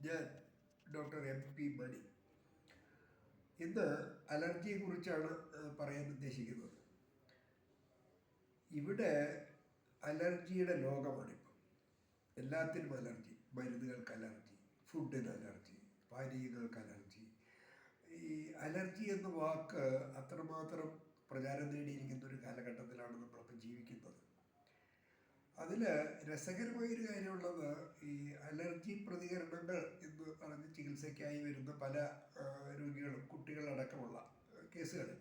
ഞാൻ doctor MP മണി. ഇന്ന് അലർജിയെക്കുറിച്ചാണ് പറയാൻ ഉദ്ദേശിക്കുന്നത്. ഇവിടെ അലർജിയുടെ ലോകമാണിപ്പം. എല്ലാത്തിനും അലർജി. മരുന്നുകൾക്ക് അലർജി, ഫുഡിന് അലർജി, പാനീയങ്ങൾക്ക് അലർജി. ഈ അലർജി എന്ന വാക്ക് അത്രമാത്രം പ്രചാരം നേടിയിരിക്കുന്ന ഒരു കാലഘട്ടത്തിലാണ് നമ്മളിപ്പം ജീവിക്കുന്നത്. അതിൽ രസകരമായൊരു കാര്യമുള്ളത്, ഈ അലർജി പ്രതികരണങ്ങൾ എന്ന് പറഞ്ഞ് ചികിത്സയ്ക്കായി വരുന്ന പല രോഗികളും കുട്ടികളടക്കമുള്ള കേസുകളിൽ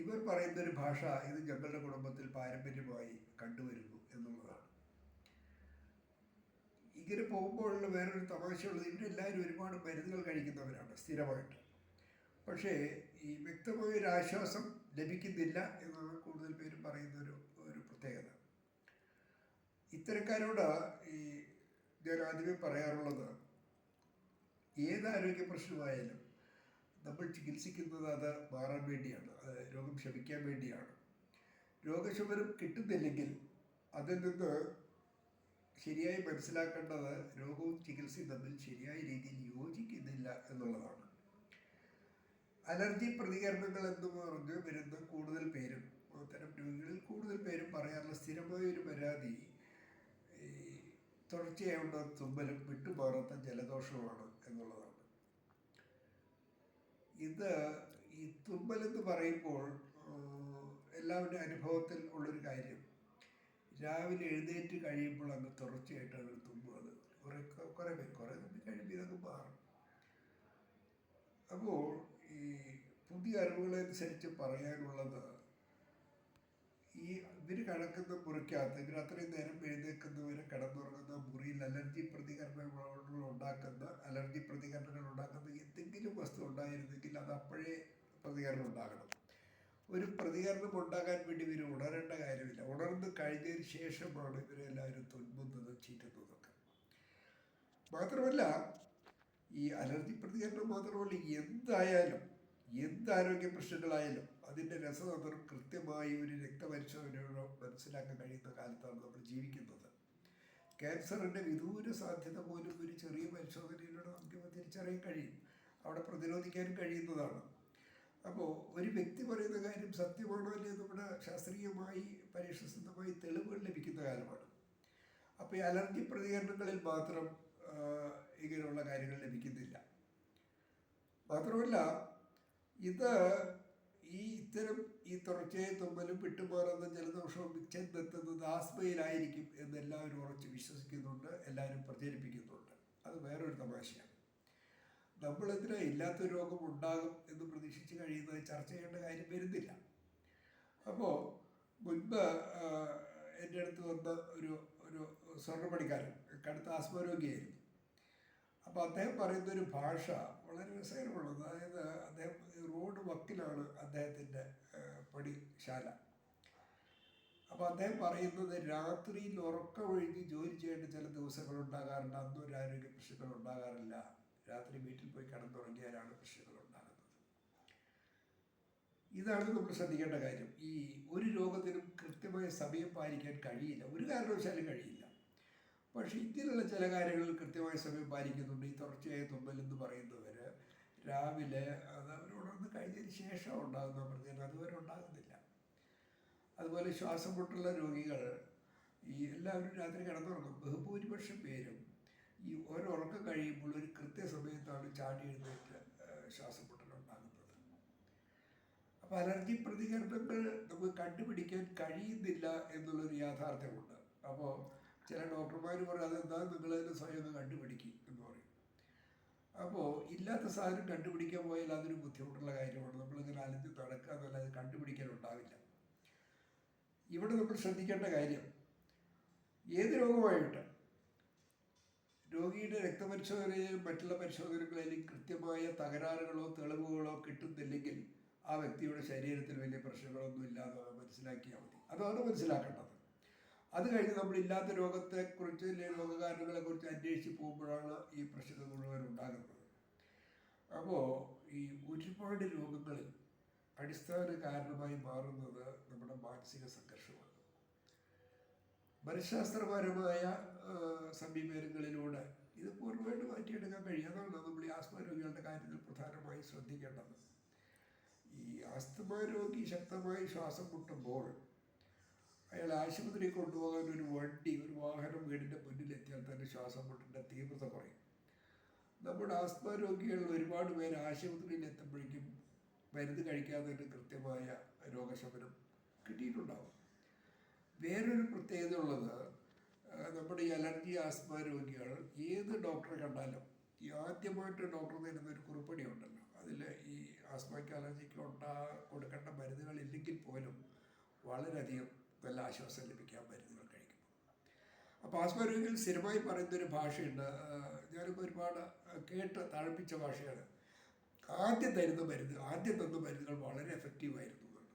ഇവർ പറയുന്നൊരു ഭാഷ, ഇത് ഞങ്ങളുടെ കുടുംബത്തിൽ പാരമ്പര്യമായി കണ്ടുവരുന്നു എന്നുള്ളതാണ്. ഇങ്ങനെ പോകുമ്പോഴുള്ള വേറൊരു തമാശയുള്ളത്, ഇവരെല്ലാവരും ഒരുപാട് മരുന്നുകൾ കഴിക്കുന്നവരാണ് സ്ഥിരമായിട്ട്. പക്ഷേ ഈ വ്യക്തമായൊരു ആശ്വാസം ലഭിക്കുന്നില്ല എന്നാണ് കൂടുതൽ പേരും പറയുന്നൊരു പ്രത്യേകത. ഇത്തരക്കാരോട് ഞാൻ ആദ്യമേ പറയാറുള്ളത്, ഏത് ആരോഗ്യ പ്രശ്നമായാലും നമ്മൾ ചികിത്സിക്കുന്നത് അത് മാറാൻ വേണ്ടിയാണ്, അത് രോഗം ശമിക്കാൻ വേണ്ടിയാണ്. രോഗശമനം കിട്ടുന്നില്ലെങ്കിൽ അതിൽ നിന്ന് ശരിയായി മനസ്സിലാക്കേണ്ടത് രോഗവും ചികിത്സയും തമ്മിൽ ശരിയായ രീതിയിൽ യോജിക്കുന്നില്ല എന്നുള്ളതാണ്. അലർജി പ്രതികരണങ്ങൾ എന്ന് പറഞ്ഞ് വരുന്ന കൂടുതൽ പേരും, അത്തരം രോഗികളിൽ കൂടുതൽ പേരും പറയാറുള്ള സ്ഥിരമായൊരു പരാതി ഈ തുടർച്ചയായുള്ള തുമ്മലും വിട്ടുമാറാത്ത ജലദോഷവുമാണ് എന്നുള്ളതാണ്. ഇത് ഈ തുമ്മലെന്ന് പറയുമ്പോൾ എല്ലാവരുടെ അനുഭവത്തിൽ ഉള്ളൊരു കാര്യം, രാവിലെ എഴുന്നേറ്റ് കഴിയുമ്പോൾ അങ്ങ് തുടർച്ചയായിട്ടാണ് തുമ്മുന്നത്. കുറേ തുമ്മി കഴിയുമ്പോൾ ഇതൊക്കെ മാറും. അപ്പോൾ ഈ പുതിയ അറിവുകളനുസരിച്ച് പറയാനുള്ളത്, ഈ ഇവർ കിടക്കുന്ന മുറിക്കകത്ത്, ഇവർ അത്രയും നേരം എഴുന്നേൽക്കുന്നവരെ കിടന്നുറങ്ങുന്ന മുറിയിൽ അലർജി പ്രതികരണങ്ങൾ ഉണ്ടാക്കുന്ന എന്തെങ്കിലും വസ്തു ഉണ്ടായിരുന്നെങ്കിൽ അത് അപ്പോഴേ പ്രതികരണം ഉണ്ടാകണം. ഒരു പ്രതികരണം ഉണ്ടാകാൻ വേണ്ടി ഇവർ ഉണരേണ്ട കാര്യമില്ല. ഉണർന്ന് കഴിഞ്ഞതിന് ശേഷമാണ് ഇവരെല്ലാവരും തുൻപുന്നതും ചീറ്റുന്നതൊക്കെ. മാത്രമല്ല, ഈ അലർജി പ്രതികരണം മാത്രമല്ല, എന്ത് ആരോഗ്യ പ്രശ്നങ്ങളായാലും അതിൻ്റെ രസതന്ത്രം കൃത്യമായി ഒരു രക്തപരിശോധനയോടെ മനസ്സിലാക്കാൻ കഴിയുന്ന കാലത്താണ് നമ്മൾ ജീവിക്കുന്നത്. ക്യാൻസറിൻ്റെ വിദൂര സാധ്യത പോലും ഒരു ചെറിയ പരിശോധനയിലൂടെ നമുക്ക് തിരിച്ചറിയാൻ കഴിയും, അവിടെ പ്രതിരോധിക്കാൻ കഴിയുന്നതാണ്. അപ്പോൾ ഒരു വ്യക്തി പറയുന്ന കാര്യം സത്യമാണോ അല്ലേ നമ്മുടെ ശാസ്ത്രീയമായി പരീക്ഷണസിദ്ധമായി തെളിവുകൾ ലഭിക്കുന്ന കാലമാണ്. അപ്പോൾ ഈ അലർജി പ്രതികരണങ്ങളിൽ മാത്രം ഇങ്ങനെയുള്ള കാര്യങ്ങൾ ലഭിക്കുന്നില്ല. മാത്രമല്ല, ഇത്തരം തുടർച്ചയായി തുമ്മലും വിട്ടുമാറുന്ന ജലദോഷവും ചെന്നെത്തുന്നത് ആസ്മയിലായിരിക്കും എന്ന് എല്ലാവരും ഉറച്ച് വിശ്വസിക്കുന്നുണ്ട്, എല്ലാവരും പ്രചരിപ്പിക്കുന്നുണ്ട്. അത് വേറൊരു തമാശയാണ്. നമ്മളെന്തിനാ ഇല്ലാത്ത രോഗം ഉണ്ടാകും എന്ന് പ്രതീക്ഷിച്ച് കഴിയുന്നത് ചർച്ച ചെയ്യേണ്ട കാര്യം വരുന്നില്ല. അപ്പോൾ മുൻപ് എൻ്റെ അടുത്ത് വന്ന ഒരു സ്വർണ്ണപ്പണിക്കാരൻ കടുത്ത ആസ്മരോഗിയായിരുന്നു. അപ്പോൾ അദ്ദേഹം പറയുന്നൊരു ഭാഷ വളരെ രസകരമുള്ളത്. അതായത് അദ്ദേഹം റോഡ് വക്കിലാണ് അദ്ദേഹത്തിൻ്റെ പണിശാല. അപ്പോൾ അദ്ദേഹം പറയുന്നത്, രാത്രിയിൽ ഉറക്കമൊഴിഞ്ഞ് ജോലി ചെയ്യേണ്ട ചില ദിവസങ്ങളുണ്ടാകാറുണ്ട്, അന്നും ഒരു ആരോഗ്യ പ്രശ്നങ്ങൾ ഉണ്ടാകാറില്ല. രാത്രി വീട്ടിൽ പോയി കിടന്നുറങ്ങിയാലാണ് പ്രശ്നങ്ങൾ ഉണ്ടാകുന്നത്. ഇതാണ് നമ്മൾ ശ്രദ്ധിക്കേണ്ട കാര്യം. ഈ ഒരു രോഗത്തിനും കൃത്യമായ സമയം പാലിക്കാൻ കഴിയില്ല, ഒരു കാരണവശാലും കഴിയില്ല. പക്ഷേ ഇന്ത്യയിലുള്ള ചില കാര്യങ്ങളിൽ കൃത്യമായ സമയം പാലിക്കുന്നുണ്ട്. ഈ തുടർച്ചയായ തുമ്മലെന്ന് പറയുന്നവർ രാവിലെ അത് അവരുണർന്ന് കഴിഞ്ഞതിന് ശേഷം ഉണ്ടാകുന്ന പ്രതികരണം അതുവരെ ഉണ്ടാകുന്നില്ല. അതുപോലെ ശ്വാസം മുട്ടുള്ള രോഗികൾ എല്ലാവരും രാത്രി കിടന്നുറങ്ങും. ബഹുഭൂരിപക്ഷം പേരും ഈ ഉറക്കം കഴിയുമ്പോൾ ഒരു കൃത്യസമയത്താണ് ചാടി എഴുന്നേറ്റ് ശ്വാസം മുട്ടലുണ്ടാകുന്നത്. അപ്പോൾ അലർജി പ്രതികരണങ്ങൾ നമുക്ക് കണ്ടുപിടിക്കാൻ കഴിയുന്നില്ല എന്നുള്ളൊരു യാഥാർത്ഥ്യമുണ്ട്. അപ്പോൾ ചില ഡോക്ടർമാർ പറയും, അതെന്താ നിങ്ങളതിന് സ്വയം കണ്ടുപിടിക്കും എന്ന് പറയും. അപ്പോൾ ഇല്ലാത്ത സാധനം കണ്ടുപിടിക്കാൻ പോയാൽ അതൊരു ബുദ്ധിമുട്ടുള്ള കാര്യമാണ്. നമ്മളിങ്ങനെ അലഞ്ഞ് നടക്കുക എന്നല്ലാതെ കണ്ടുപിടിക്കാനുണ്ടാവില്ല. ഇവിടെ നമ്മൾ ശ്രദ്ധിക്കേണ്ട കാര്യം, ഏത് രോഗമായിട്ട് രോഗിയുടെ രക്തപരിശോധനയിലും മറ്റുള്ള പരിശോധനകളിലും കൃത്യമായ തകരാറുകളോ തെളിവുകളോ കിട്ടുന്നില്ലെങ്കിൽ ആ വ്യക്തിയുടെ ശരീരത്തിൽ വലിയ പ്രശ്നങ്ങളൊന്നും ഇല്ലാതെ മനസ്സിലാക്കിയാൽ മതി. അതാണ് മനസ്സിലാക്കേണ്ടത്. അത് കഴിഞ്ഞ് നമ്മളില്ലാത്ത രോഗത്തെക്കുറിച്ച് അല്ലെങ്കിൽ രോഗകാരണങ്ങളെക്കുറിച്ച് അന്വേഷിച്ച് പോകുമ്പോഴാണ് ഈ പ്രശ്നങ്ങൾ മുഴുവൻ ഉണ്ടാകുന്നത്. അപ്പോൾ ഈ ഒരുപാട് രോഗങ്ങളിൽ അടിസ്ഥാന കാരണമായി മാറുന്നത് നമ്മുടെ മാനസിക സംഘർഷമാണ്. മനഃശാസ്ത്രപരമായ സമീപനങ്ങളിലൂടെ ഇത് പൂർണ്ണമായിട്ട് മാറ്റിയെടുക്കാൻ കഴിയും. അതാണ് നമ്മൾ ഈ ആസ്മ രോഗികളുടെ കാര്യത്തിൽ പ്രധാനമായും ശ്രദ്ധിക്കേണ്ടത്. ഈ ആസ്തമ രോഗി ശക്തമായി ശ്വാസം മുട്ടുമ്പോൾ അയാൾ ആശുപത്രിയിൽ കൊണ്ടുപോകാൻ ഒരു വാഹനം വീടിൻ്റെ മുന്നിലെത്തിയാൽ തന്നെ ശ്വാസം മുട്ടിൻ്റെ തീവ്രത കുറയും. നമ്മുടെ ആസ്മ രോഗികൾ ഒരുപാട് പേര് ആശുപത്രിയിൽ എത്തുമ്പോഴേക്കും മരുന്ന് കഴിക്കാതെ തന്നെ കൃത്യമായ രോഗശമനം കിട്ടിയിട്ടുണ്ടാവും. വേറൊരു പ്രത്യേകത ഉള്ളത്, നമ്മുടെ ഈ അലർജി ആസ്മ രോഗികൾ ഏത് ഡോക്ടറെ കണ്ടാലും ഈ ആദ്യമായിട്ട് ഡോക്ടർ തരുന്ന ഒരു കുറിപ്പടി ഉണ്ടല്ലോ, അതിൽ ഈ ആസ്മയ്ക്ക് അലർജിക്ക് കൊടുക്കേണ്ട മരുന്നുകൾ ഇല്ലെങ്കിൽ പോലും വളരെയധികം നല്ല ആശ്വാസം ലഭിക്കാൻ മരുന്നുകൾ കഴിക്കും. അപ്പോൾ ആസ്മ രോഗികൾ സ്ഥിരമായി പറയുന്നൊരു ഭാഷയുണ്ട്, ഞാനിപ്പോൾ ഒരുപാട് കേട്ട് തഴപ്പിച്ച ഭാഷയാണ്. ആദ്യം തന്ന മരുന്നുകൾ വളരെ എഫക്റ്റീവായിരുന്നു എന്നാണ്.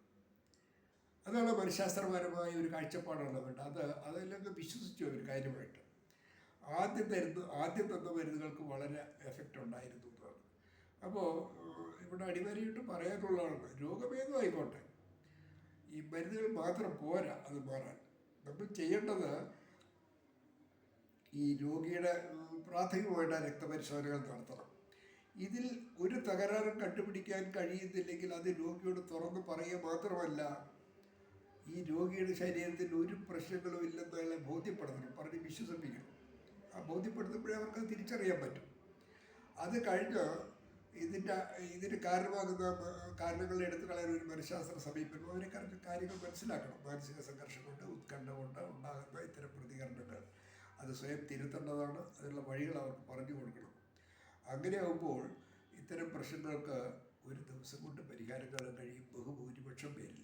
അതാണ് മനഃശാസ്ത്രപരമായ ഒരു കാഴ്ചപ്പാടാണ് വേണ്ടത്. അതിലൊക്കെ വിശ്വസിച്ചു ഒരു കാര്യമായിട്ട്. ആദ്യം തന്ന മരുന്നുകൾക്ക് വളരെ എഫക്റ്റ് ഉണ്ടായിരുന്നു എന്നാണ്. അപ്പോൾ ഇവിടെ അടിവരയിട്ട് പറയാനുള്ളതാണ്, രോഗഭേദമായിക്കോട്ടെ, ഈ മരുന്നുകൾ മാത്രം പോരാ അത് മാറാൻ. നമ്മൾ ചെയ്യേണ്ടത് ഈ രോഗിയുടെ പ്രാഥമികമായിട്ട് രക്തപരിശോധനകൾ നടത്തണം. ഇതിൽ ഒരു തകരാറും കണ്ടുപിടിക്കാൻ കഴിയുന്നില്ലെങ്കിൽ അത് രോഗിയോട് തുറന്ന് പറയുക മാത്രമല്ല, ഈ രോഗിയുടെ ശരീരത്തിൽ ഒരു പ്രശ്നങ്ങളും ഇല്ലെന്ന് അയാളെ ബോധ്യപ്പെടുത്തണം, പറഞ്ഞ് വിശ്വസിപ്പിക്കണം. ആ ബോധ്യപ്പെടുത്തുമ്പോഴേ അവർക്ക് തിരിച്ചറിയാൻ പറ്റും. അത് കഴിഞ്ഞ് ഇതിന് കാരണമാകുന്ന കാരണങ്ങൾ എടുത്തു കളയാൻ ഒരു മനഃശാസ്ത്ര സമീപനം, അവരെ കാര്യങ്ങൾ മനസ്സിലാക്കണം. മാനസിക സംഘർഷം കൊണ്ട്, ഉത്കണ്ഠ കൊണ്ട് ഉണ്ടാകുന്ന ഇത്തരം പ്രതികരണങ്ങൾ അത് സ്വയം തിരുത്തേണ്ടതാണ്. അതിനുള്ള വഴികൾ അവർക്ക് പറഞ്ഞു കൊടുക്കണം. അങ്ങനെ ആകുമ്പോൾ ഇത്തരം പ്രശ്നങ്ങൾക്ക് ഒരു ദിവസം കൊണ്ട് പരിഹാരം കാണാൻ കഴിയും ബഹുഭൂരിപക്ഷം പേരിൽ.